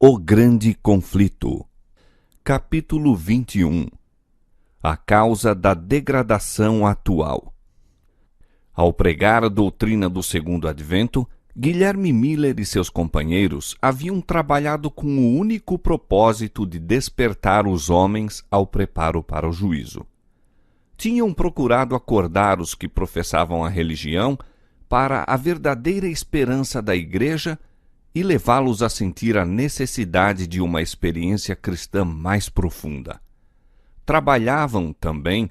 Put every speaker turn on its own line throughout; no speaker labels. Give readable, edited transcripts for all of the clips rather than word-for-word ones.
O Grande Conflito. Capítulo 21. A causa da degradação atual. Ao pregar a doutrina do Segundo Advento, Guilherme Miller e seus companheiros haviam trabalhado com o único propósito de despertar os homens ao preparo para o juízo. Tinham procurado acordar os que professavam a religião para a verdadeira esperança da Igreja e levá-los a sentir a necessidade de uma experiência cristã mais profunda. Trabalhavam também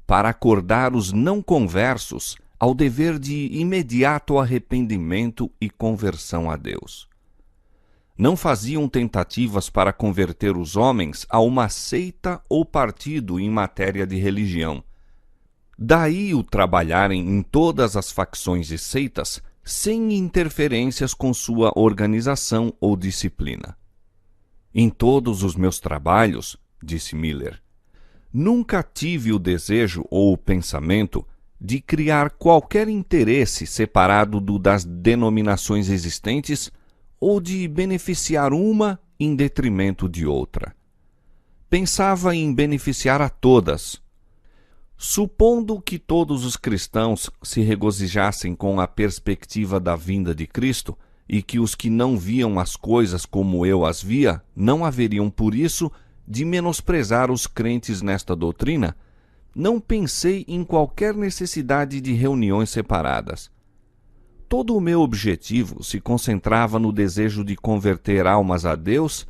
para acordar os não conversos ao dever de imediato arrependimento e conversão a Deus. Não faziam tentativas para converter os homens a uma seita ou partido em matéria de religião. Daí o trabalharem em todas as facções e seitas, sem interferências com sua organização ou disciplina. Em todos os meus trabalhos, disse Miller, nunca tive o desejo ou o pensamento de criar qualquer interesse separado do das denominações existentes ou de beneficiar uma em detrimento de outra. Pensava em beneficiar a todas. Supondo que todos os cristãos se regozijassem com a perspectiva da vinda de Cristo e que os que não viam as coisas como eu as via, não haveriam por isso de menosprezar os crentes nesta doutrina, não pensei em qualquer necessidade de reuniões separadas. Todo o meu objetivo se concentrava no desejo de converter almas a Deus,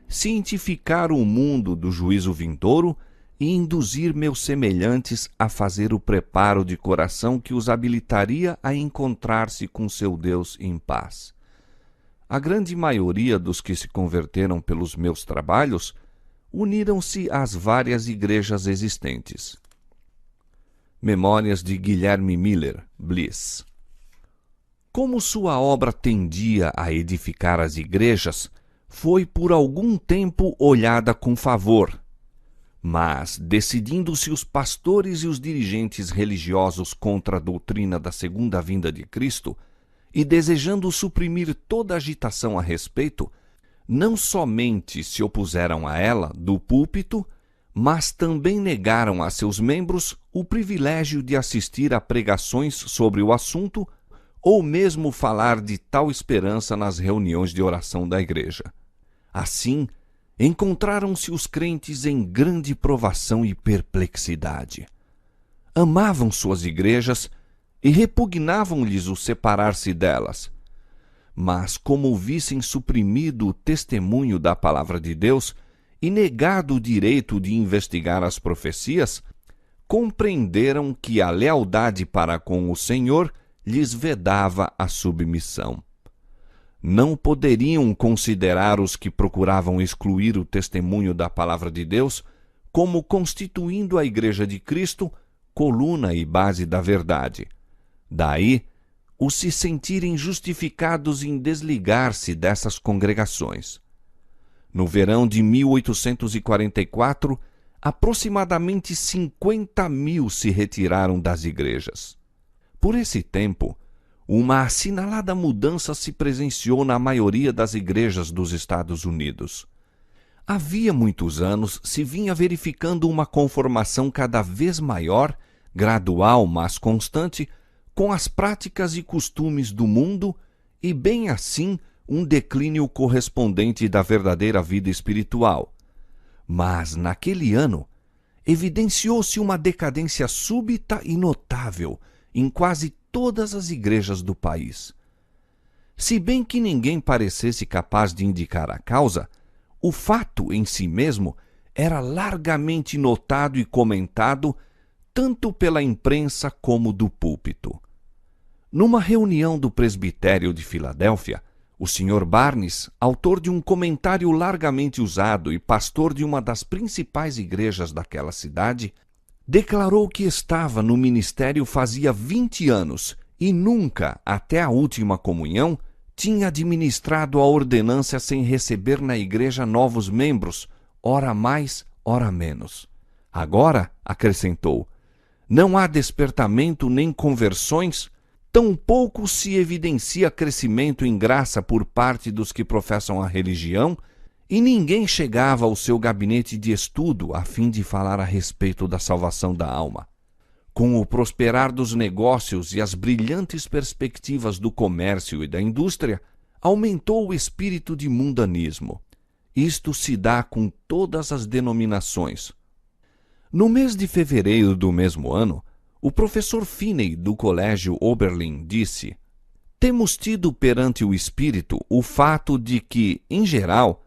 cientificar o mundo do juízo vindouro e induzir meus semelhantes a fazer o preparo de coração que os habilitaria a encontrar-se com seu Deus em paz. A grande maioria dos que se converteram pelos meus trabalhos uniram-se às várias igrejas existentes. Memórias de Guilherme Miller, Bliss. Como sua obra tendia a edificar as igrejas, foi por algum tempo olhada com favor. Mas, decidindo-se os pastores e os dirigentes religiosos contra a doutrina da segunda vinda de Cristo, e desejando suprimir toda agitação a respeito, não somente se opuseram a ela do púlpito, mas também negaram a seus membros o privilégio de assistir a pregações sobre o assunto ou mesmo falar de tal esperança nas reuniões de oração da igreja. Assim, encontraram-se os crentes em grande provação e perplexidade. Amavam suas igrejas e repugnavam-lhes o separar-se delas. Mas, como vissem suprimido o testemunho da palavra de Deus e negado o direito de investigar as profecias, compreenderam que a lealdade para com o Senhor lhes vedava a submissão. Não poderiam considerar os que procuravam excluir o testemunho da palavra de Deus como constituindo a Igreja de Cristo coluna e base da verdade. Daí, os se sentirem justificados em desligar-se dessas congregações. No verão de 1844, aproximadamente 50.000 se retiraram das igrejas. Por esse tempo, uma assinalada mudança se presenciou na maioria das igrejas dos Estados Unidos. Havia muitos anos se vinha verificando uma conformação cada vez maior, gradual mas constante, com as práticas e costumes do mundo e, bem assim, um declínio correspondente da verdadeira vida espiritual. Mas, naquele ano, evidenciou-se uma decadência súbita e notável em quase todas as igrejas do país. Se bem que ninguém parecesse capaz de indicar a causa, o fato em si mesmo era largamente notado e comentado tanto pela imprensa como do púlpito. Numa reunião do presbitério de Filadélfia, o Sr. Barnes, autor de um comentário largamente usado e pastor de uma das principais igrejas daquela cidade, declarou que estava no ministério fazia 20 anos e nunca, até a última comunhão, tinha administrado a ordenância sem receber na igreja novos membros, ora mais, ora menos. Agora, acrescentou, não há despertamento nem conversões, tampouco se evidencia crescimento em graça por parte dos que professam a religião, e ninguém chegava ao seu gabinete de estudo a fim de falar a respeito da salvação da alma. Com o prosperar dos negócios e as brilhantes perspectivas do comércio e da indústria, aumentou o espírito de mundanismo. Isto se dá com todas as denominações. No mês de fevereiro do mesmo ano, o professor Finney do Colégio Oberlin disse: "Temos tido perante o Espírito o fato de que, em geral,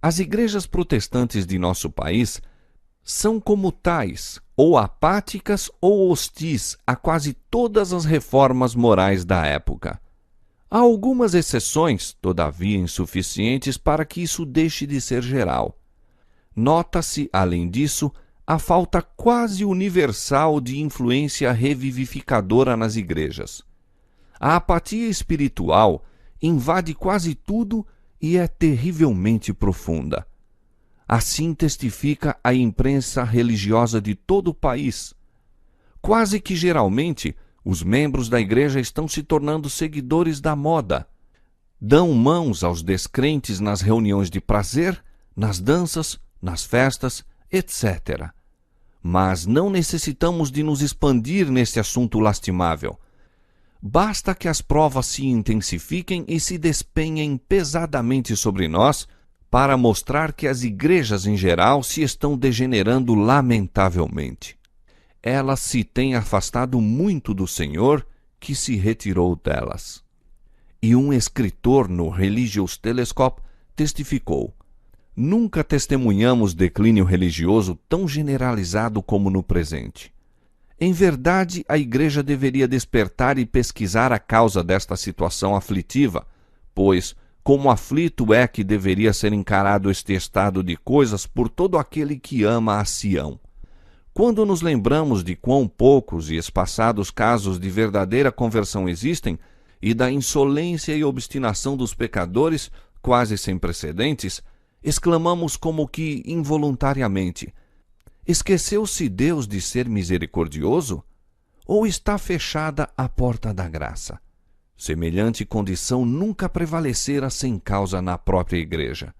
as igrejas protestantes de nosso país são como tais, ou apáticas ou hostis a quase todas as reformas morais da época. Há algumas exceções, todavia insuficientes para que isso deixe de ser geral. Nota-se, além disso, a falta quase universal de influência revivificadora nas igrejas. A apatia espiritual invade quase tudo e é terrivelmente profunda. Assim testifica a imprensa religiosa de todo o país. Quase que geralmente, os membros da igreja estão se tornando seguidores da moda. Dão mãos aos descrentes nas reuniões de prazer, nas danças, nas festas, etc. Mas não necessitamos de nos expandir neste assunto lastimável. Basta que as provas se intensifiquem e se despenhem pesadamente sobre nós para mostrar que as igrejas em geral se estão degenerando lamentavelmente. Elas se têm afastado muito do Senhor, que se retirou delas." E um escritor no Religious Telescope testificou: "Nunca testemunhamos declínio religioso tão generalizado como no presente. Em verdade, a Igreja deveria despertar e pesquisar a causa desta situação aflitiva, pois, como aflito é que deveria ser encarado este estado de coisas por todo aquele que ama a Sião. Quando nos lembramos de quão poucos e espaçados casos de verdadeira conversão existem, e da insolência e obstinação dos pecadores, quase sem precedentes, exclamamos como que involuntariamente: esqueceu-se Deus de ser misericordioso? Ou está fechada a porta da graça? Semelhante condição nunca prevalecera sem causa na própria igreja.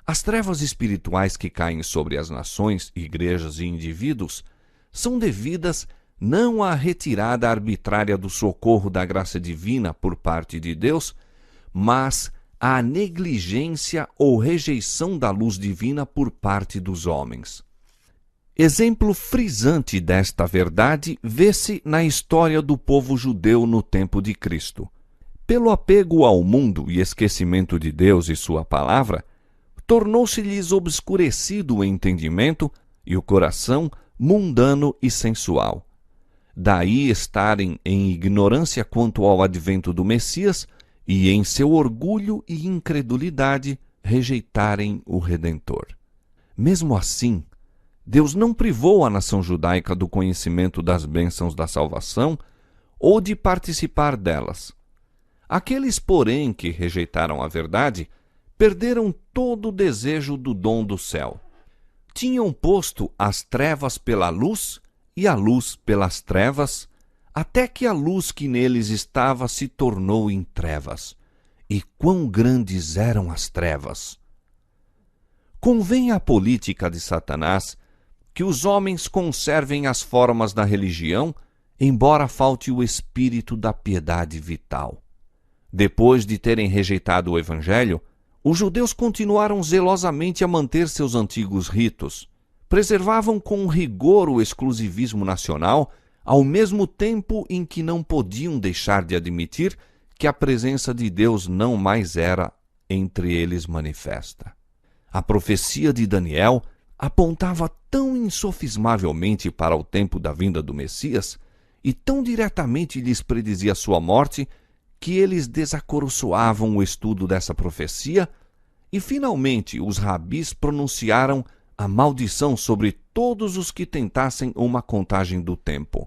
As trevas espirituais que caem sobre as nações, igrejas e indivíduos são devidas não à retirada arbitrária do socorro da graça divina por parte de Deus, mas à negligência ou rejeição da luz divina por parte dos homens. Exemplo frisante desta verdade vê-se na história do povo judeu no tempo de Cristo. Pelo apego ao mundo e esquecimento de Deus e sua palavra, tornou-se-lhes obscurecido o entendimento e o coração mundano e sensual. Daí estarem em ignorância quanto ao advento do Messias e, em seu orgulho e incredulidade, rejeitarem o Redentor. Mesmo assim, Deus não privou a nação judaica do conhecimento das bênçãos da salvação ou de participar delas. Aqueles, porém, que rejeitaram a verdade, perderam todo o desejo do dom do céu. Tinham posto as trevas pela luz e a luz pelas trevas, até que a luz que neles estava se tornou em trevas. E quão grandes eram as trevas! Convém à política de Satanás que os homens conservem as formas da religião, embora falte o espírito da piedade vital. Depois de terem rejeitado o Evangelho, os judeus continuaram zelosamente a manter seus antigos ritos, preservavam com rigor o exclusivismo nacional, ao mesmo tempo em que não podiam deixar de admitir que a presença de Deus não mais era entre eles manifesta. A profecia de Daniel apontava tão insofismavelmente para o tempo da vinda do Messias e tão diretamente lhes predizia sua morte, que eles desacoroçoavam o estudo dessa profecia e, finalmente, os rabis pronunciaram a maldição sobre todos os que tentassem uma contagem do tempo.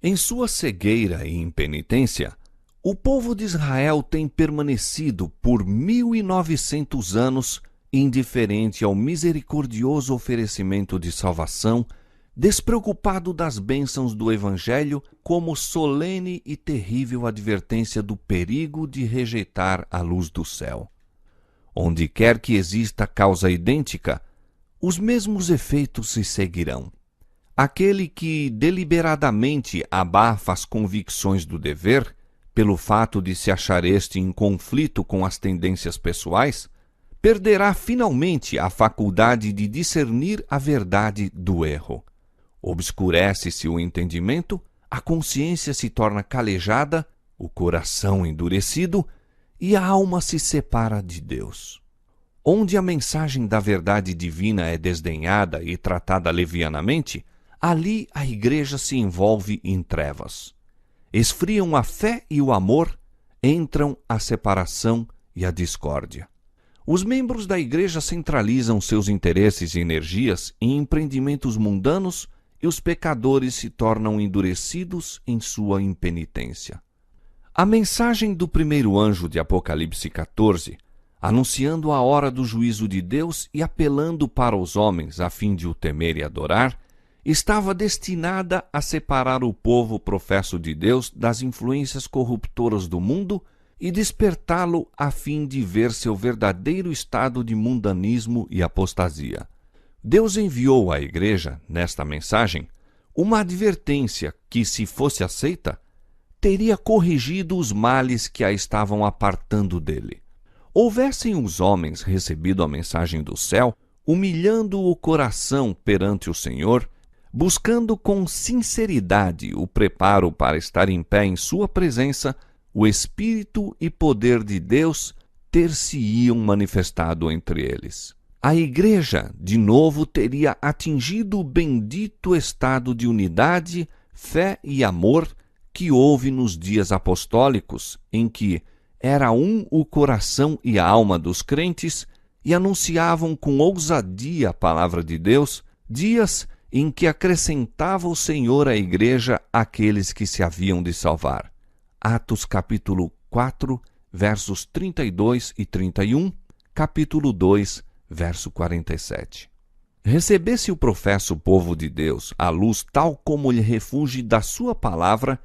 Em sua cegueira e impenitência, o povo de Israel tem permanecido por 1900 anos indiferente ao misericordioso oferecimento de salvação, despreocupado das bênçãos do Evangelho, como solene e terrível advertência do perigo de rejeitar a luz do céu. Onde quer que exista causa idêntica, os mesmos efeitos se seguirão. Aquele que deliberadamente abafa as convicções do dever, pelo fato de se achar este em conflito com as tendências pessoais, perderá finalmente a faculdade de discernir a verdade do erro. Obscurece-se o entendimento, a consciência se torna calejada, o coração endurecido e a alma se separa de Deus. Onde a mensagem da verdade divina é desdenhada e tratada levianamente, ali a igreja se envolve em trevas. Esfriam a fé e o amor, entram a separação e a discórdia. Os membros da igreja centralizam seus interesses e energias em empreendimentos mundanos e os pecadores se tornam endurecidos em sua impenitência. A mensagem do primeiro anjo de Apocalipse 14, anunciando a hora do juízo de Deus e apelando para os homens a fim de o temer e adorar, estava destinada a separar o povo professo de Deus das influências corruptoras do mundo e despertá-lo a fim de ver seu verdadeiro estado de mundanismo e apostasia. Deus enviou à igreja, nesta mensagem, uma advertência que, se fosse aceita, teria corrigido os males que a estavam apartando dele. Houvessem os homens recebido a mensagem do céu, humilhando o coração perante o Senhor, buscando com sinceridade o preparo para estar em pé em sua presença, o Espírito e poder de Deus ter-se-iam manifestado entre eles. A igreja, de novo, teria atingido o bendito estado de unidade, fé e amor que houve nos dias apostólicos, em que era um o coração e a alma dos crentes e anunciavam com ousadia a palavra de Deus, dias em que acrescentava o Senhor à igreja aqueles que se haviam de salvar. Atos capítulo 4, versos 32 e 31, capítulo 2, verso 47. Recebesse o professo povo de Deus a luz tal como lhe refugie da sua palavra,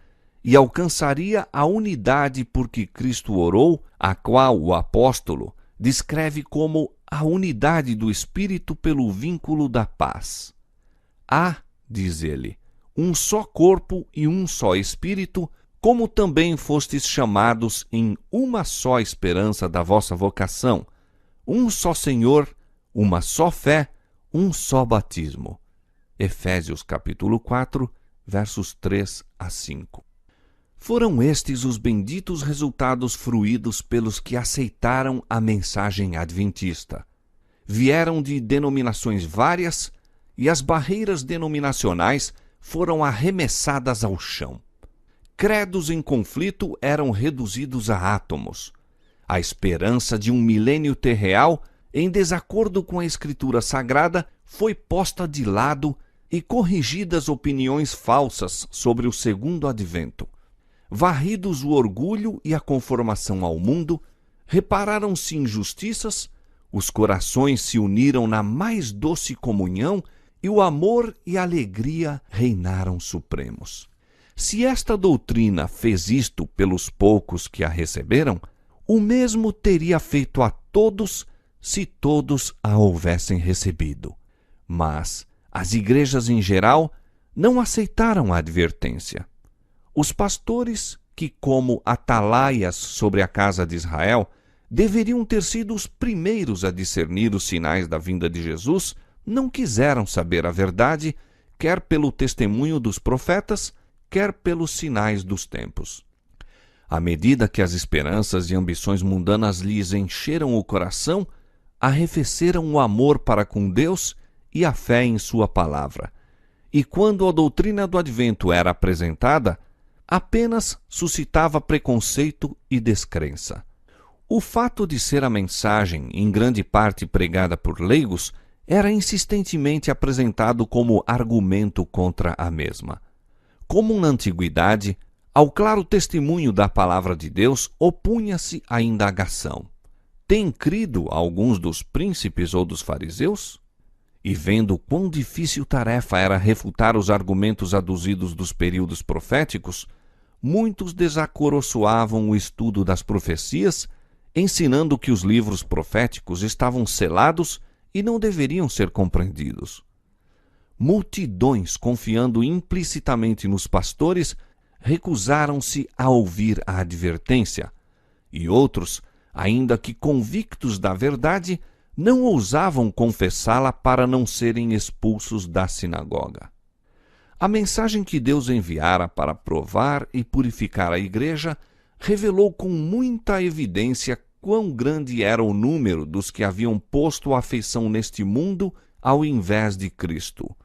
e alcançaria a unidade por que Cristo orou, a qual o apóstolo descreve como a unidade do Espírito pelo vínculo da paz. Há, diz ele, um só corpo e um só Espírito, como também fostes chamados em uma só esperança da vossa vocação, um só Senhor, uma só fé, um só batismo. Efésios capítulo 4, versos 3 a 5. Foram estes os benditos resultados fruídos pelos que aceitaram a mensagem adventista. Vieram de denominações várias e as barreiras denominacionais foram arremessadas ao chão. Credos em conflito eram reduzidos a átomos. A esperança de um milênio terreal, em desacordo com a Escritura Sagrada, foi posta de lado e corrigidas opiniões falsas sobre o segundo advento. Varridos o orgulho e a conformação ao mundo, repararam-se injustiças, os corações se uniram na mais doce comunhão e o amor e a alegria reinaram supremos. Se esta doutrina fez isto pelos poucos que a receberam, o mesmo teria feito a todos se todos a houvessem recebido. Mas as igrejas em geral não aceitaram a advertência. Os pastores, que como atalaias sobre a casa de Israel, deveriam ter sido os primeiros a discernir os sinais da vinda de Jesus, não quiseram saber a verdade, quer pelo testemunho dos profetas, quer pelos sinais dos tempos. À medida que as esperanças e ambições mundanas lhes encheram o coração, arrefeceram o amor para com Deus e a fé em sua palavra. E quando a doutrina do advento era apresentada, apenas suscitava preconceito e descrença. O fato de ser a mensagem, em grande parte pregada por leigos, era insistentemente apresentado como argumento contra a mesma. Como na antiguidade, ao claro testemunho da palavra de Deus opunha-se a indagação. Tem crido alguns dos príncipes ou dos fariseus? E vendo quão difícil tarefa era refutar os argumentos aduzidos dos períodos proféticos, muitos desacoroçoavam o estudo das profecias ensinando que os livros proféticos estavam selados e não deveriam ser compreendidos. Multidões, confiando implicitamente nos pastores, recusaram-se a ouvir a advertência, e outros, ainda que convictos da verdade, não ousavam confessá-la para não serem expulsos da sinagoga. A mensagem que Deus enviara para provar e purificar a igreja revelou com muita evidência quão grande era o número dos que haviam posto a afeição neste mundo ao invés de Cristo.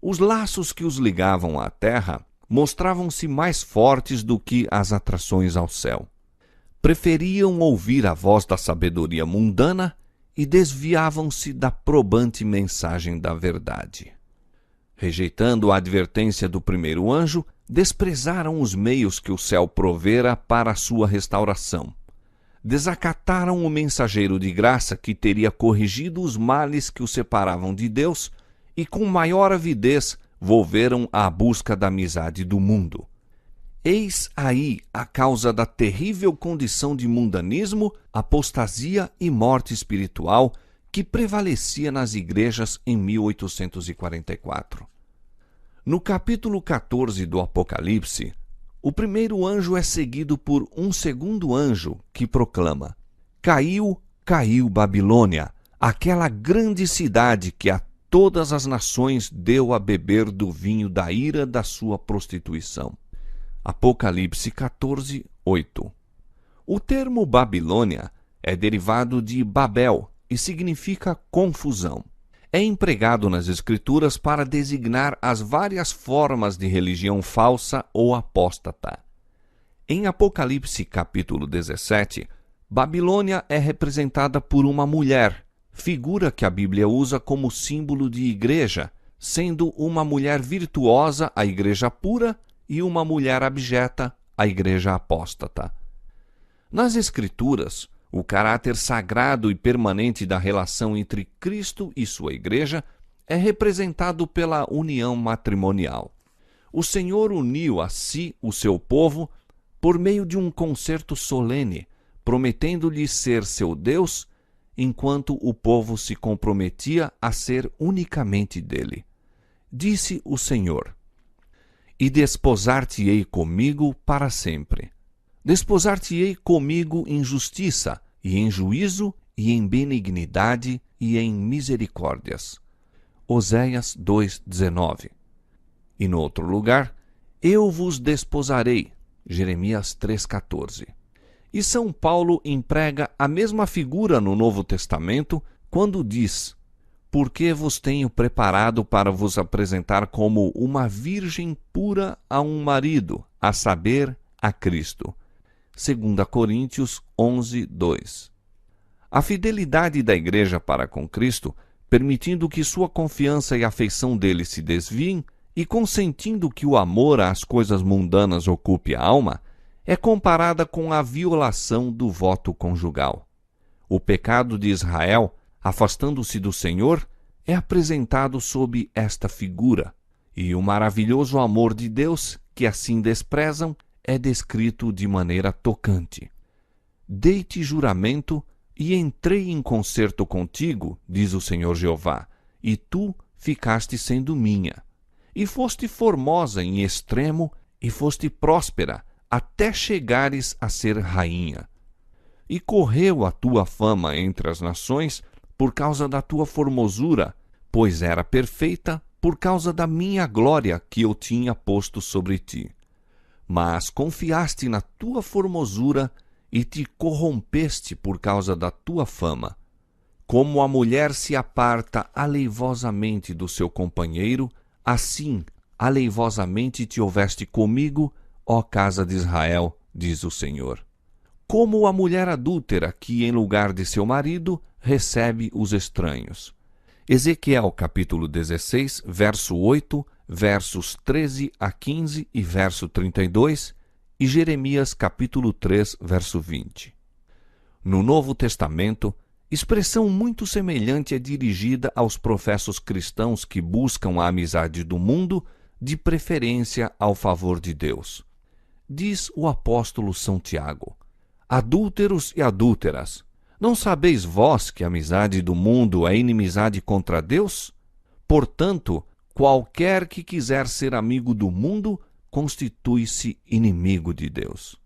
Os laços que os ligavam à terra mostravam-se mais fortes do que as atrações ao céu. Preferiam ouvir a voz da sabedoria mundana e desviavam-se da probante mensagem da verdade. Rejeitando a advertência do primeiro anjo, desprezaram os meios que o céu provera para a sua restauração. Desacataram o mensageiro de graça que teria corrigido os males que os separavam de Deus e, com maior avidez, volveram à busca da amizade do mundo. Eis aí a causa da terrível condição de mundanismo, apostasia e morte espiritual que prevalecia nas igrejas em 1844. No capítulo 14 do Apocalipse, o primeiro anjo é seguido por um segundo anjo que proclama: Caiu, caiu Babilônia, aquela grande cidade que a todas as nações deu a beber do vinho da ira da sua prostituição. Apocalipse 14, 8. O termo Babilônia é derivado de Babel e significa confusão. É empregado nas Escrituras para designar as várias formas de religião falsa ou apóstata. Em Apocalipse capítulo 17, Babilônia é representada por uma mulher, figura que a Bíblia usa como símbolo de igreja, sendo uma mulher virtuosa a igreja pura e uma mulher abjeta a igreja apóstata. Nas Escrituras, o caráter sagrado e permanente da relação entre Cristo e sua igreja é representado pela união matrimonial. O Senhor uniu a si o seu povo por meio de um concerto solene, prometendo-lhe ser seu Deus, enquanto o povo se comprometia a ser unicamente dele. Disse o Senhor: E desposar-te-ei comigo para sempre. Desposar-te-ei comigo em justiça, e em juízo, e em benignidade, e em misericórdias. Oséias 2:19. E no outro lugar, eu vos desposarei. Jeremias 3:14. E São Paulo emprega a mesma figura no Novo Testamento quando diz: Porque vos tenho preparado para vos apresentar como uma virgem pura a um marido, a saber, a Cristo. 2 Coríntios 11, 2. A fidelidade da Igreja para com Cristo, permitindo que sua confiança e afeição dele se desviem e consentindo que o amor às coisas mundanas ocupe a alma, é comparada com a violação do voto conjugal. O pecado de Israel, afastando-se do Senhor, é apresentado sob esta figura, e o maravilhoso amor de Deus, que assim desprezam, é descrito de maneira tocante. Dei-te juramento e entrei em concerto contigo, diz o Senhor Jeová, e tu ficaste sendo minha. E foste formosa em extremo, e foste próspera, até chegares a ser rainha. E correu a tua fama entre as nações por causa da tua formosura, pois era perfeita por causa da minha glória que eu tinha posto sobre ti. Mas confiaste na tua formosura e te corrompeste por causa da tua fama. Como a mulher se aparta aleivosamente do seu companheiro, assim aleivosamente te houveste comigo, ó casa de Israel, diz o Senhor. Como a mulher adúltera que, em lugar de seu marido, recebe os estranhos. Ezequiel capítulo 16, verso 8, versos 13 a 15 e verso 32, e Jeremias capítulo 3, verso 20. No Novo Testamento, expressão muito semelhante é dirigida aos professos cristãos que buscam a amizade do mundo, de preferência ao favor de Deus. Diz o apóstolo São Tiago: Adúlteros e adúlteras, não sabeis vós que a amizade do mundo é inimizade contra Deus? Portanto, qualquer que quiser ser amigo do mundo, constitui-se inimigo de Deus.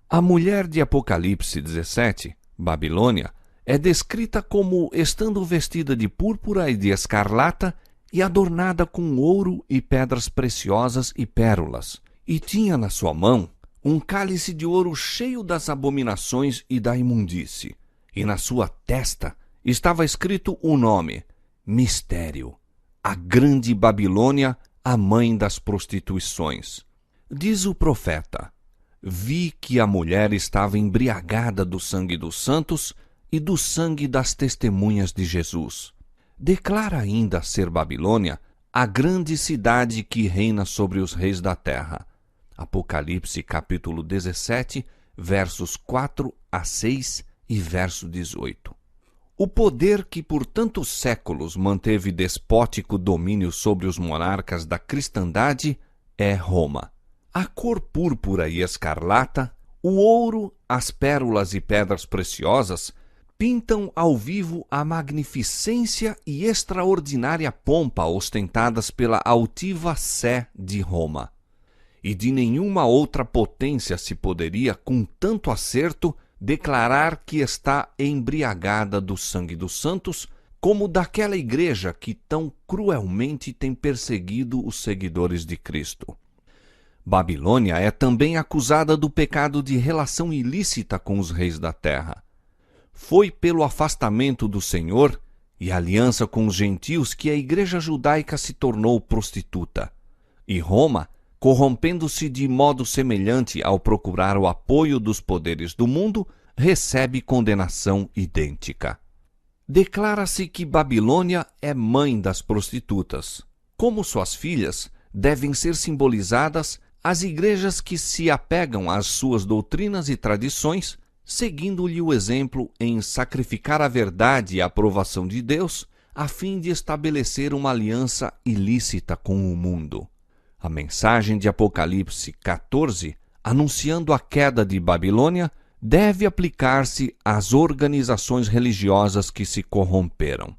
A mulher de Apocalipse 17, Babilônia, é descrita como estando vestida de púrpura e de escarlata e adornada com ouro e pedras preciosas e pérolas, e tinha na sua mão um cálice de ouro cheio das abominações e da imundície, e na sua testa estava escrito o nome, Mistério, a grande Babilônia, a mãe das prostituições. Diz o profeta: vi que a mulher estava embriagada do sangue dos santos e do sangue das testemunhas de Jesus. Declara ainda ser Babilônia a grande cidade que reina sobre os reis da terra. Apocalipse capítulo 17, versos 4 a 6 e verso 18. O poder que por tantos séculos manteve despótico domínio sobre os monarcas da cristandade é Roma. A cor púrpura e escarlata, o ouro, as pérolas e pedras preciosas pintam ao vivo a magnificência e extraordinária pompa ostentadas pela altiva Sé de Roma. E de nenhuma outra potência se poderia, com tanto acerto, declarar que está embriagada do sangue dos santos, como daquela igreja que tão cruelmente tem perseguido os seguidores de Cristo. Babilônia é também acusada do pecado de relação ilícita com os reis da terra. Foi pelo afastamento do Senhor e aliança com os gentios que a igreja judaica se tornou prostituta. E Roma, corrompendo-se de modo semelhante ao procurar o apoio dos poderes do mundo, recebe condenação idêntica. Declara-se que Babilônia é mãe das prostitutas. Como suas filhas, devem ser simbolizadas as igrejas que se apegam às suas doutrinas e tradições, seguindo-lhe o exemplo em sacrificar a verdade e a aprovação de Deus, a fim de estabelecer uma aliança ilícita com o mundo. A mensagem de Apocalipse 14, anunciando a queda de Babilônia, deve aplicar-se às organizações religiosas que se corromperam.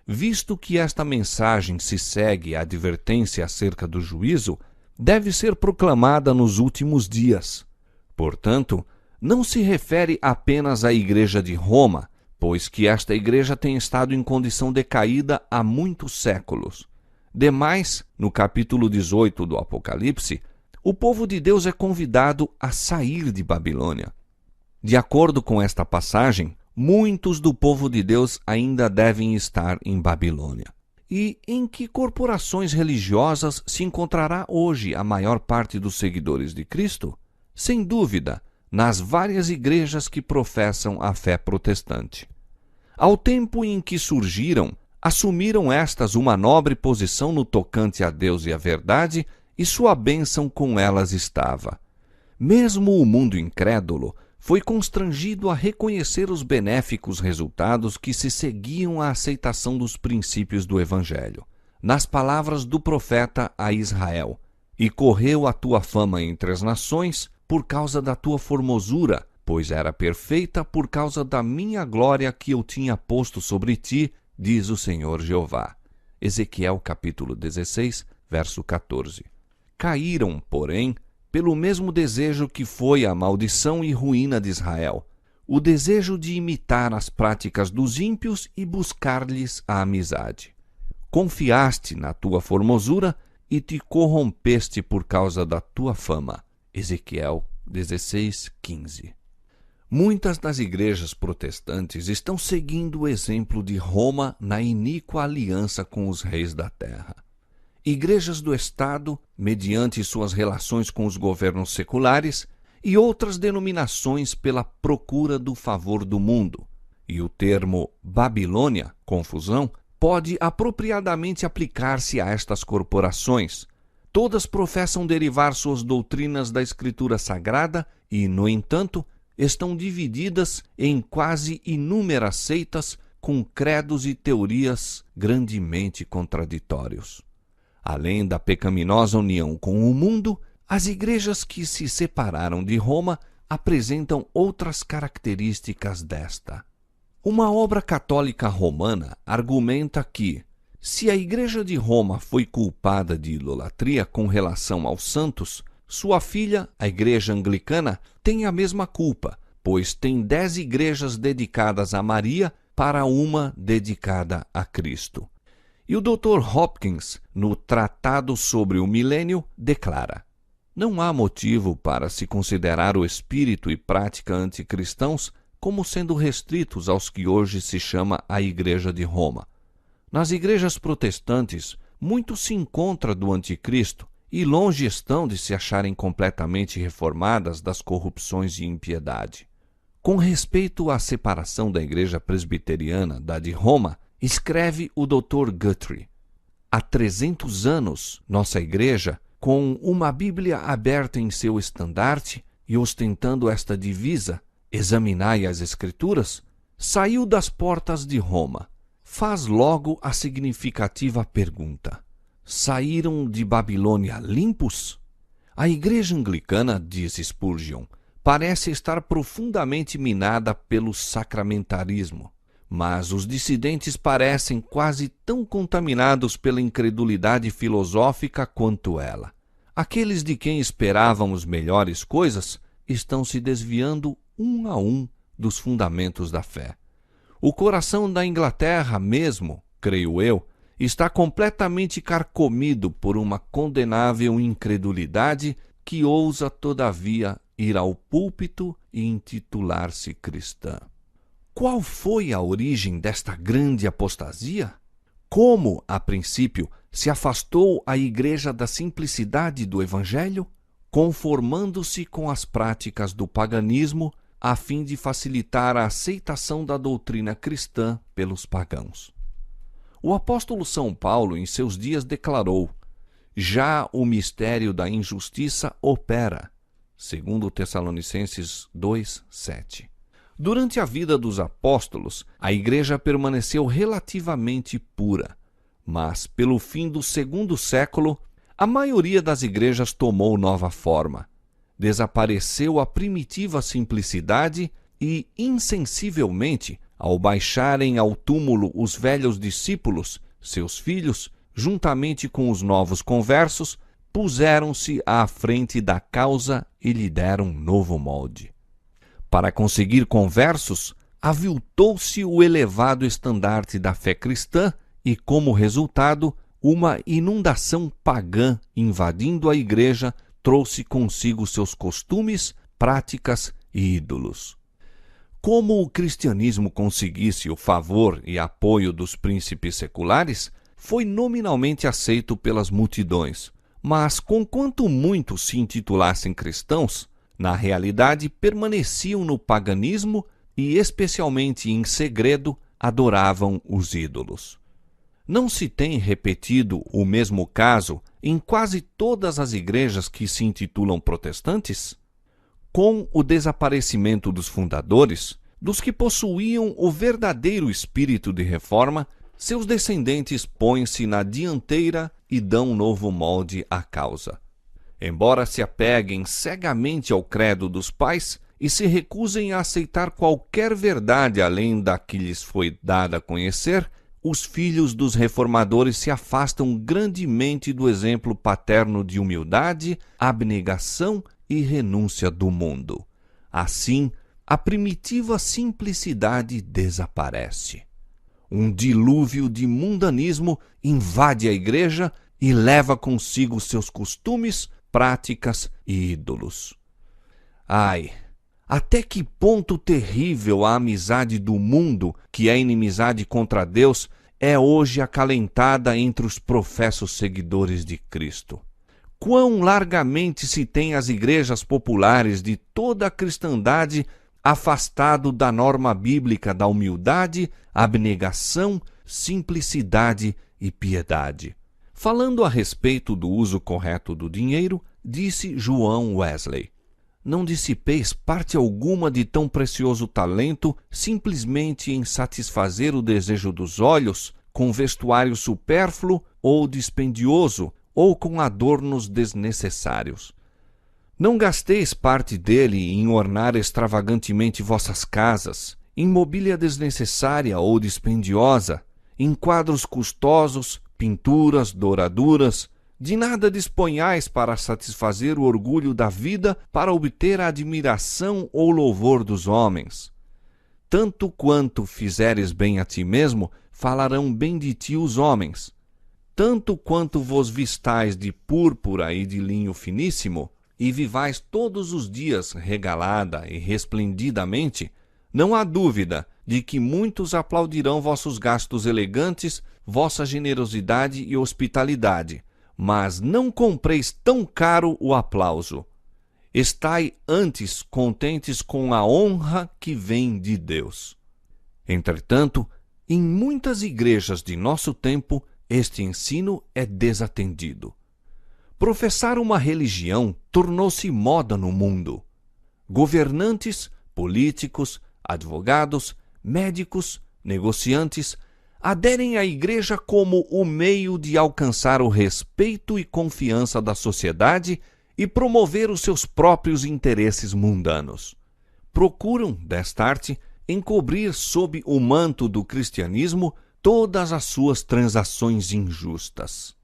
Visto que esta mensagem se segue à advertência acerca do juízo, deve ser proclamada nos últimos dias. Portanto, não se refere apenas à Igreja de Roma, pois que esta igreja tem estado em condição decaída há muitos séculos. Demais, no capítulo 18 do Apocalipse, o povo de Deus é convidado a sair de Babilônia. De acordo com esta passagem, muitos do povo de Deus ainda devem estar em Babilônia. E em que corporações religiosas se encontrará hoje a maior parte dos seguidores de Cristo? Sem dúvida, nas várias igrejas que professam a fé protestante. Ao tempo em que surgiram, assumiram estas uma nobre posição no tocante a Deus e a verdade, e sua bênção com elas estava. Mesmo o mundo incrédulo foi constrangido a reconhecer os benéficos resultados que se seguiam à aceitação dos princípios do Evangelho. Nas palavras do profeta a Israel: "E correu a tua fama entre as nações por causa da tua formosura, pois era perfeita por causa da minha glória que eu tinha posto sobre ti, diz o Senhor Jeová." Ezequiel capítulo 16, verso 14. Caíram, porém, pelo mesmo desejo que foi a maldição e ruína de Israel, o desejo de imitar as práticas dos ímpios e buscar-lhes a amizade. Confiaste na tua formosura e te corrompeste por causa da tua fama. Ezequiel 16, 15. Muitas das igrejas protestantes estão seguindo o exemplo de Roma na iníqua aliança com os reis da terra. Igrejas do Estado, mediante suas relações com os governos seculares, e outras denominações pela procura do favor do mundo. E o termo Babilônia, confusão, pode apropriadamente aplicar-se a estas corporações. Todas professam derivar suas doutrinas da Escritura Sagrada e, no entanto, estão divididas em quase inúmeras seitas com credos e teorias grandemente contraditórios. Além da pecaminosa união com o mundo, as igrejas que se separaram de Roma apresentam outras características desta. Uma obra católica romana argumenta que, se a Igreja de Roma foi culpada de idolatria com relação aos santos, sua filha, a Igreja Anglicana, tem a mesma culpa, pois tem 10 igrejas dedicadas a Maria para uma dedicada a Cristo. E o Dr. Hopkins, no Tratado sobre o Milênio, declara: não há motivo para se considerar o espírito e prática anticristãos como sendo restritos aos que hoje se chama a Igreja de Roma. Nas igrejas protestantes, muito se encontra do anticristo e longe estão de se acharem completamente reformadas das corrupções e impiedade. Com respeito à separação da Igreja Presbiteriana da de Roma, escreve o Dr. Guthrie: há 300 anos, nossa Igreja, com uma Bíblia aberta em seu estandarte e ostentando esta divisa, examinai as Escrituras, saiu das portas de Roma. Faz logo a significativa pergunta: saíram de Babilônia limpos? A Igreja Anglicana, diz Spurgeon, parece estar profundamente minada pelo sacramentarismo, mas os dissidentes parecem quase tão contaminados pela incredulidade filosófica quanto ela. Aqueles de quem esperávamos melhores coisas estão se desviando um a um dos fundamentos da fé. O coração da Inglaterra mesmo, creio eu, está completamente carcomido por uma condenável incredulidade que ousa, todavia, ir ao púlpito e intitular-se cristã. Qual foi a origem desta grande apostasia? Como, a princípio, se afastou a Igreja da simplicidade do Evangelho, conformando-se com as práticas do paganismo, a fim de facilitar a aceitação da doutrina cristã pelos pagãos. O apóstolo São Paulo, em seus dias, declarou: já o mistério da injustiça opera, segundo Tessalonicenses 2:7. Durante a vida dos apóstolos, a Igreja permaneceu relativamente pura, mas, pelo fim do 2º século, a maioria das igrejas tomou nova forma. Desapareceu a primitiva simplicidade e, insensivelmente, ao baixarem ao túmulo os velhos discípulos, seus filhos, juntamente com os novos conversos, puseram-se à frente da causa e lhe deram novo molde. Para conseguir conversos, aviltou-se o elevado estandarte da fé cristã e, como resultado, uma inundação pagã invadindo a igreja trouxe consigo seus costumes, práticas e ídolos. Como o cristianismo conseguisse o favor e apoio dos príncipes seculares, foi nominalmente aceito pelas multidões, mas conquanto muitos se intitulassem cristãos, na realidade permaneciam no paganismo e, especialmente em segredo, adoravam os ídolos. Não se tem repetido o mesmo caso em quase todas as igrejas que se intitulam protestantes? Com o desaparecimento dos fundadores, dos que possuíam o verdadeiro espírito de reforma, seus descendentes põem-se na dianteira e dão novo molde à causa. Embora se apeguem cegamente ao credo dos pais e se recusem a aceitar qualquer verdade além da que lhes foi dada a conhecer, os filhos dos reformadores se afastam grandemente do exemplo paterno de humildade, abnegação e renúncia do mundo. Assim, a primitiva simplicidade desaparece. Um dilúvio de mundanismo invade a igreja e leva consigo seus costumes, práticas e ídolos. Ai! Até que ponto terrível a amizade do mundo, que é inimizade contra Deus, é hoje acalentada entre os professos seguidores de Cristo. Quão largamente se tem as igrejas populares de toda a cristandade afastado da norma bíblica da humildade, abnegação, simplicidade e piedade. Falando a respeito do uso correto do dinheiro, disse João Wesley: não dissipeis parte alguma de tão precioso talento simplesmente em satisfazer o desejo dos olhos, com vestuário supérfluo ou dispendioso, ou com adornos desnecessários. Não gasteis parte dele em ornar extravagantemente vossas casas, em mobília desnecessária ou dispendiosa, em quadros custosos, pinturas, douraduras. De nada disponhais para satisfazer o orgulho da vida, para obter a admiração ou louvor dos homens. Tanto quanto fizeres bem a ti mesmo, falarão bem de ti os homens. Tanto quanto vos vistais de púrpura e de linho finíssimo, e vivais todos os dias regalada e resplendidamente, não há dúvida de que muitos aplaudirão vossos gastos elegantes, vossa generosidade e hospitalidade, mas não compreis tão caro o aplauso. Estai antes contentes com a honra que vem de Deus. Entretanto, em muitas igrejas de nosso tempo, este ensino é desatendido. Professar uma religião tornou-se moda no mundo. Governantes, políticos, advogados, médicos, negociantes aderem à igreja como o meio de alcançar o respeito e confiança da sociedade e promover os seus próprios interesses mundanos. Procuram, destarte, encobrir sob o manto do cristianismo todas as suas transações injustas.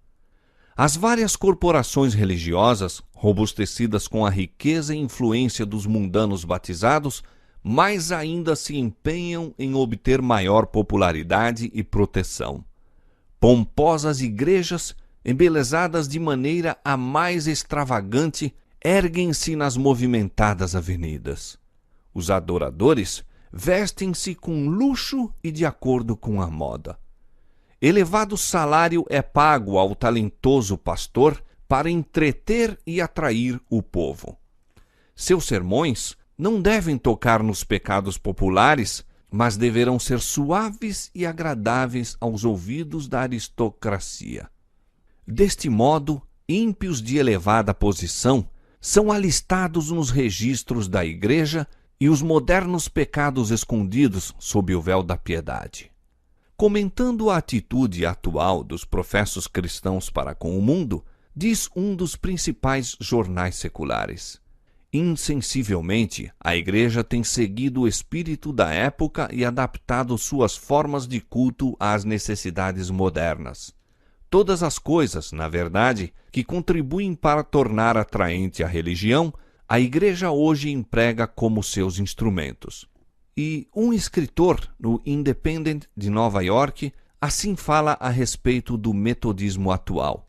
As várias corporações religiosas, robustecidas com a riqueza e influência dos mundanos batizados, mais ainda se empenham em obter maior popularidade e proteção. Pomposas igrejas, embelezadas de maneira a mais extravagante, erguem-se nas movimentadas avenidas. Os adoradores vestem-se com luxo e de acordo com a moda. Elevado salário é pago ao talentoso pastor para entreter e atrair o povo. Seus sermões não devem tocar nos pecados populares, mas deverão ser suaves e agradáveis aos ouvidos da aristocracia. Deste modo, ímpios de elevada posição são alistados nos registros da Igreja e os modernos pecados escondidos sob o véu da piedade. Comentando a atitude atual dos professos cristãos para com o mundo, diz um dos principais jornais seculares: insensivelmente, a Igreja tem seguido o espírito da época e adaptado suas formas de culto às necessidades modernas. Todas as coisas, na verdade, que contribuem para tornar atraente a religião, a Igreja hoje emprega como seus instrumentos. E um escritor no Independent de Nova York assim fala a respeito do metodismo atual.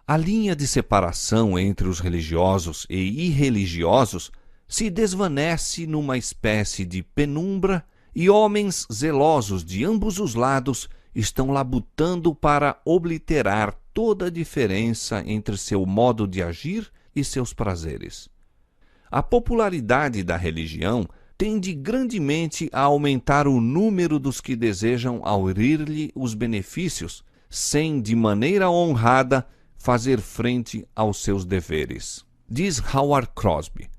A linha de separação entre os religiosos e irreligiosos se desvanece numa espécie de penumbra e homens zelosos de ambos os lados estão labutando para obliterar toda a diferença entre seu modo de agir e seus prazeres. A popularidade da religião tende grandemente a aumentar o número dos que desejam aurir-lhe os benefícios, sem, de maneira honrada, fazer frente aos seus deveres. Diz Howard Crosby: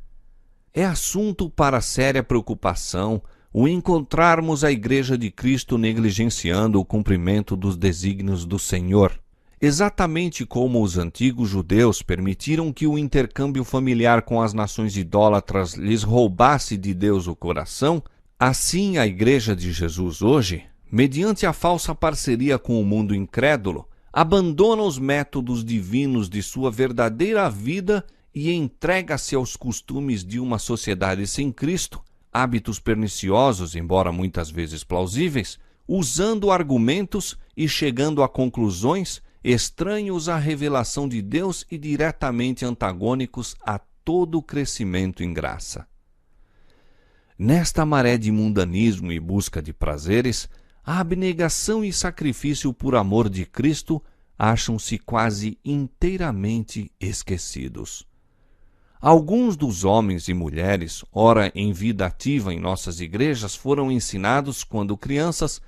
é assunto para séria preocupação o encontrarmos a Igreja de Cristo negligenciando o cumprimento dos desígnios do Senhor. Exatamente como os antigos judeus permitiram que o intercâmbio familiar com as nações idólatras lhes roubasse de Deus o coração, assim a Igreja de Jesus hoje, mediante a falsa parceria com o mundo incrédulo, abandona os métodos divinos de sua verdadeira vida e entrega-se aos costumes de uma sociedade sem Cristo, hábitos perniciosos, embora muitas vezes plausíveis, usando argumentos e chegando a conclusões estranhos à revelação de Deus e diretamente antagônicos a todo o crescimento em graça. Nesta maré de mundanismo e busca de prazeres, a abnegação e sacrifício por amor de Cristo acham-se quase inteiramente esquecidos. Alguns dos homens e mulheres, ora em vida ativa em nossas igrejas, foram ensinados, quando crianças,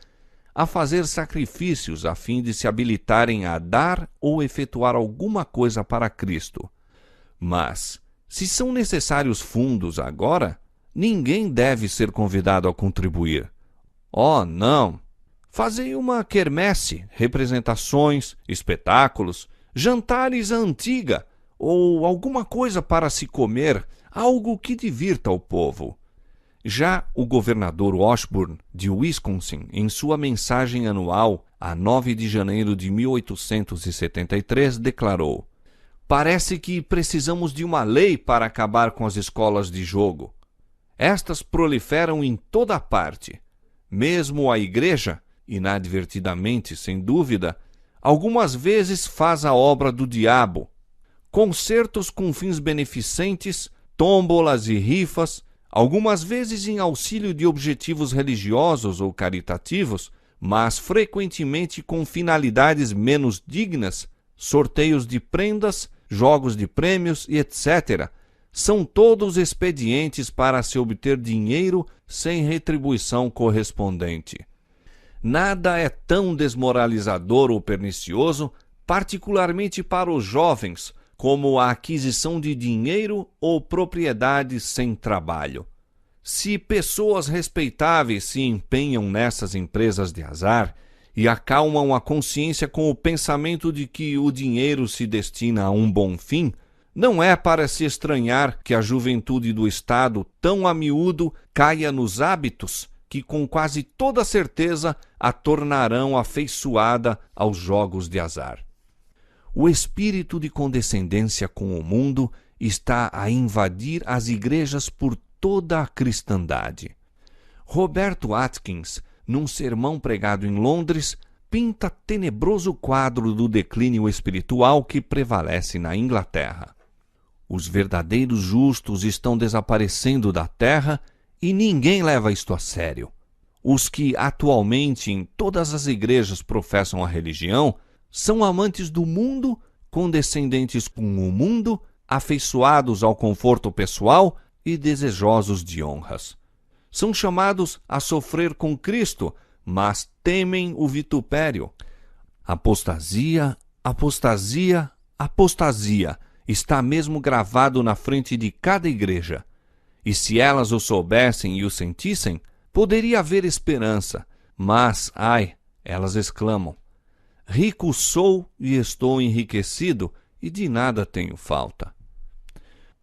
a fazer sacrifícios a fim de se habilitarem a dar ou efetuar alguma coisa para Cristo. Mas, se são necessários fundos agora, ninguém deve ser convidado a contribuir. Oh, não! Fazei uma quermesse, representações, espetáculos, jantares à antiga, ou alguma coisa para se comer, algo que divirta o povo. Já o governador Washburn, de Wisconsin, em sua mensagem anual, a 9 de janeiro de 1873, declarou: "Parece que precisamos de uma lei para acabar com as escolas de jogo. Estas proliferam em toda parte. Mesmo a igreja, inadvertidamente, sem dúvida, algumas vezes faz a obra do diabo. Concertos com fins beneficentes, tômbolas e rifas, algumas vezes em auxílio de objetivos religiosos ou caritativos, mas frequentemente com finalidades menos dignas, sorteios de prendas, jogos de prêmios e etc., são todos expedientes para se obter dinheiro sem retribuição correspondente. Nada é tão desmoralizador ou pernicioso, particularmente para os jovens, como a aquisição de dinheiro ou propriedades sem trabalho. Se pessoas respeitáveis se empenham nessas empresas de azar e acalmam a consciência com o pensamento de que o dinheiro se destina a um bom fim, não é para se estranhar que a juventude do Estado, tão a miúdo, caia nos hábitos que com quase toda certeza a tornarão afeiçoada aos jogos de azar. O espírito de condescendência com o mundo está a invadir as igrejas por toda a cristandade. Roberto Atkins, num sermão pregado em Londres, pinta tenebroso quadro do declínio espiritual que prevalece na Inglaterra. Os verdadeiros justos estão desaparecendo da terra e ninguém leva isto a sério. Os que atualmente em todas as igrejas professam a religião são amantes do mundo, condescendentes com o mundo, afeiçoados ao conforto pessoal e desejosos de honras. São chamados a sofrer com Cristo, mas temem o vitupério. Apostasia, apostasia, apostasia está mesmo gravado na frente de cada igreja. E se elas o soubessem e o sentissem, poderia haver esperança. Mas, ai, elas exclamam: rico sou e estou enriquecido, e de nada tenho falta.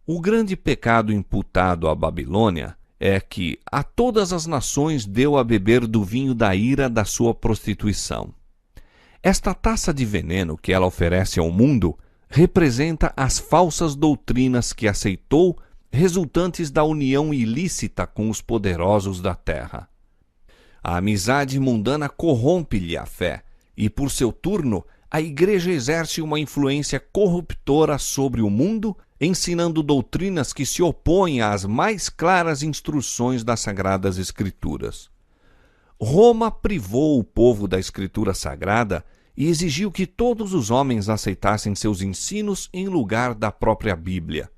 O grande pecado imputado à Babilônia é que a todas as nações deu a beber do vinho da ira da sua prostituição. Esta taça de veneno que ela oferece ao mundo representa as falsas doutrinas que aceitou, resultantes da união ilícita com os poderosos da terra. A amizade mundana corrompe-lhe a fé, e por seu turno, a igreja exerce uma influência corruptora sobre o mundo, ensinando doutrinas que se opõem às mais claras instruções das Sagradas Escrituras. Roma privou o povo da Escritura Sagrada e exigiu que todos os homens aceitassem seus ensinos em lugar da própria Bíblia.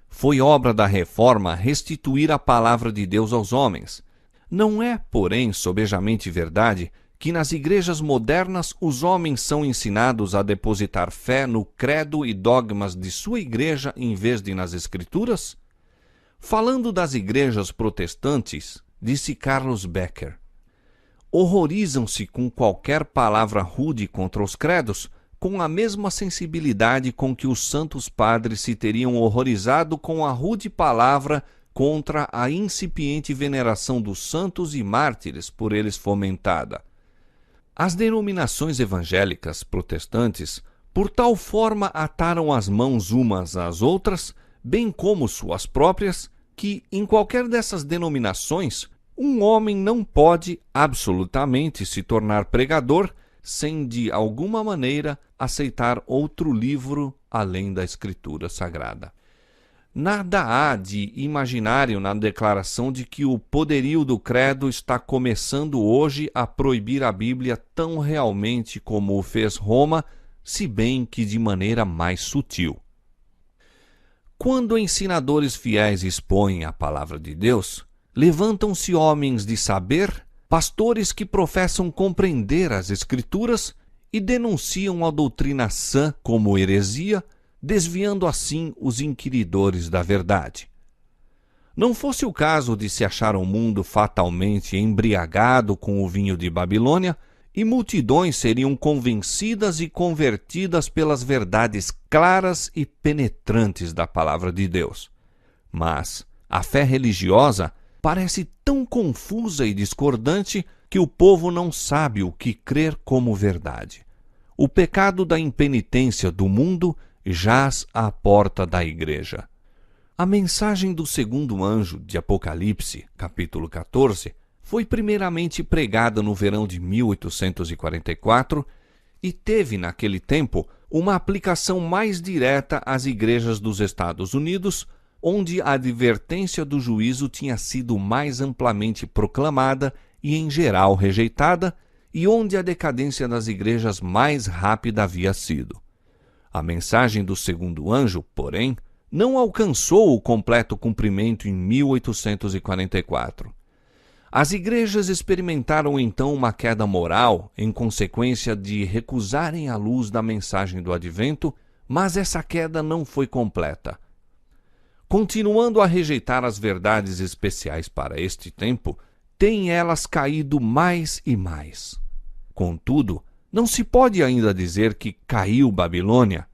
Foi obra da Reforma restituir a palavra de Deus aos homens. Não é, porém, sobejamente verdade que nas igrejas modernas os homens são ensinados a depositar fé no credo e dogmas de sua igreja em vez de nas Escrituras? Falando das igrejas protestantes, disse Carlos Becker: horrorizam-se com qualquer palavra rude contra os credos, com a mesma sensibilidade com que os santos padres se teriam horrorizado com a rude palavra contra a incipiente veneração dos santos e mártires por eles fomentada. As denominações evangélicas protestantes, por tal forma ataram as mãos umas às outras, bem como suas próprias, que, em qualquer dessas denominações, um homem não pode absolutamente se tornar pregador sem, de alguma maneira, aceitar outro livro além da Escritura Sagrada. Nada há de imaginário na declaração de que o poderio do credo está começando hoje a proibir a Bíblia tão realmente como o fez Roma, se bem que de maneira mais sutil. Quando ensinadores fiéis expõem a palavra de Deus, levantam-se homens de saber, pastores que professam compreender as Escrituras e denunciam a doutrina sã como heresia, desviando assim os inquiridores da verdade. Não fosse o caso de se achar o mundo fatalmente embriagado com o vinho de Babilônia, e multidões seriam convencidas e convertidas pelas verdades claras e penetrantes da palavra de Deus. Mas a fé religiosa parece tão confusa e discordante que o povo não sabe o que crer como verdade. O pecado da impenitência do mundo jaz à porta da igreja. A mensagem do segundo anjo de Apocalipse, capítulo 14, foi primeiramente pregada no verão de 1844 e teve, naquele tempo, uma aplicação mais direta às igrejas dos Estados Unidos, onde a advertência do juízo tinha sido mais amplamente proclamada e, em geral, rejeitada, e onde a decadência das igrejas mais rápida havia sido. A mensagem do segundo anjo, porém, não alcançou o completo cumprimento em 1844. As igrejas experimentaram então uma queda moral em consequência de recusarem a luz da mensagem do advento, mas essa queda não foi completa. Continuando a rejeitar as verdades especiais para este tempo, têm elas caído mais e mais. Contudo, não se pode ainda dizer que caiu Babilônia,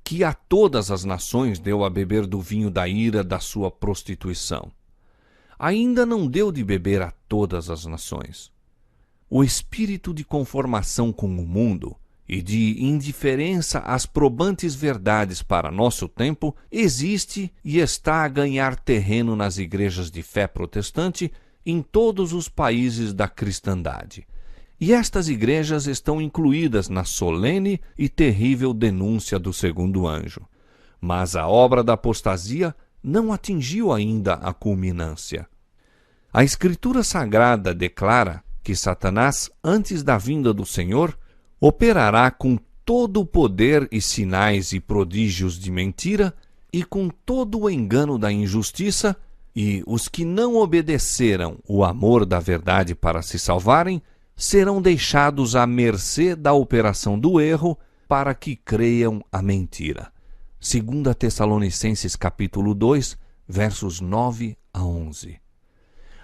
que a todas as nações deu a beber do vinho da ira da sua prostituição. Ainda não deu de beber a todas as nações. O espírito de conformação com o mundo e de indiferença às probantes verdades para nosso tempo existe e está a ganhar terreno nas igrejas de fé protestante em todos os países da cristandade. E estas igrejas estão incluídas na solene e terrível denúncia do segundo anjo. Mas a obra da apostasia não atingiu ainda a culminância. A Escritura Sagrada declara que Satanás, antes da vinda do Senhor, operará com todo o poder e sinais e prodígios de mentira e com todo o engano da injustiça, e os que não obedeceram o amor da verdade para se salvarem serão deixados à mercê da operação do erro para que creiam a mentira. 2 Tessalonicenses capítulo 2, versos 9 a 11.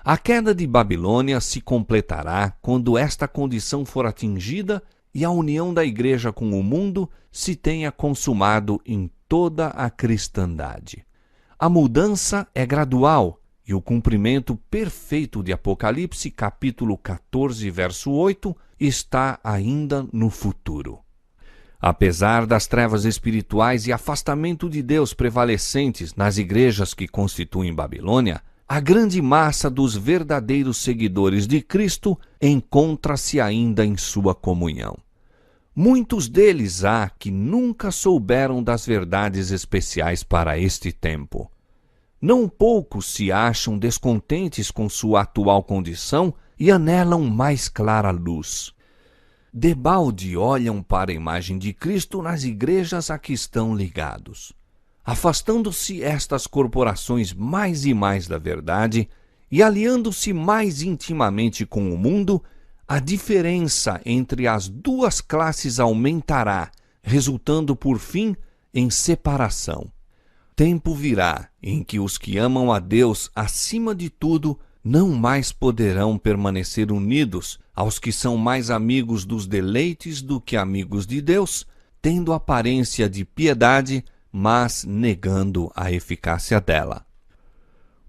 A queda de Babilônia se completará quando esta condição for atingida e a união da igreja com o mundo se tenha consumado em toda a cristandade. A mudança é gradual e o cumprimento perfeito de Apocalipse, capítulo 14, verso 8, está ainda no futuro. Apesar das trevas espirituais e afastamento de Deus prevalecentes nas igrejas que constituem Babilônia, a grande massa dos verdadeiros seguidores de Cristo encontra-se ainda em sua comunhão. Muitos deles há que nunca souberam das verdades especiais para este tempo. Não poucos se acham descontentes com sua atual condição e anelam mais clara luz. Debalde olham para a imagem de Cristo nas igrejas a que estão ligados. Afastando-se estas corporações mais e mais da verdade e aliando-se mais intimamente com o mundo, a diferença entre as duas classes aumentará, resultando por fim em separação. Tempo virá em que os que amam a Deus acima de tudo não mais poderão permanecer unidos aos que são mais amigos dos deleites do que amigos de Deus, tendo aparência de piedade, mas negando a eficácia dela.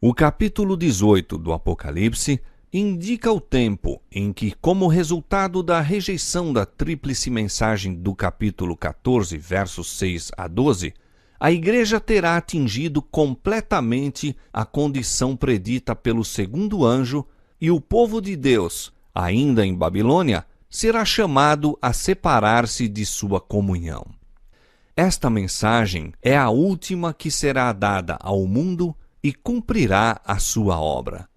O capítulo 18 do Apocalipse indica o tempo em que, como resultado da rejeição da tríplice mensagem do capítulo 14, versos 6 a 12, a igreja terá atingido completamente a condição predita pelo segundo anjo e o povo de Deus, ainda em Babilônia, será chamado a separar-se de sua comunhão. Esta mensagem é a última que será dada ao mundo e cumprirá a sua obra.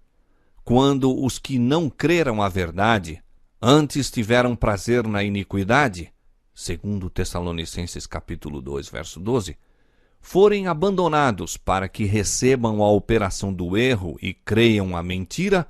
Quando os que não creram a verdade, antes tiveram prazer na iniquidade, 2 Tessalonicenses capítulo 2, verso 12, forem abandonados para que recebam a operação do erro e creiam a mentira,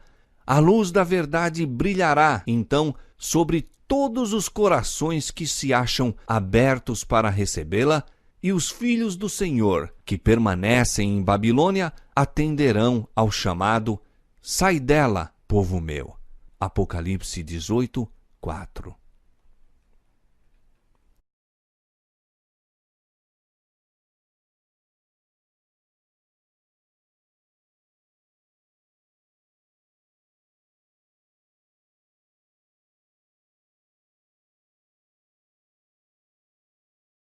a luz da verdade brilhará, então, sobre todos os corações que se acham abertos para recebê-la, e os filhos do Senhor, que permanecem em Babilônia, atenderão ao chamado: sai dela, povo meu. Apocalipse 18, 4.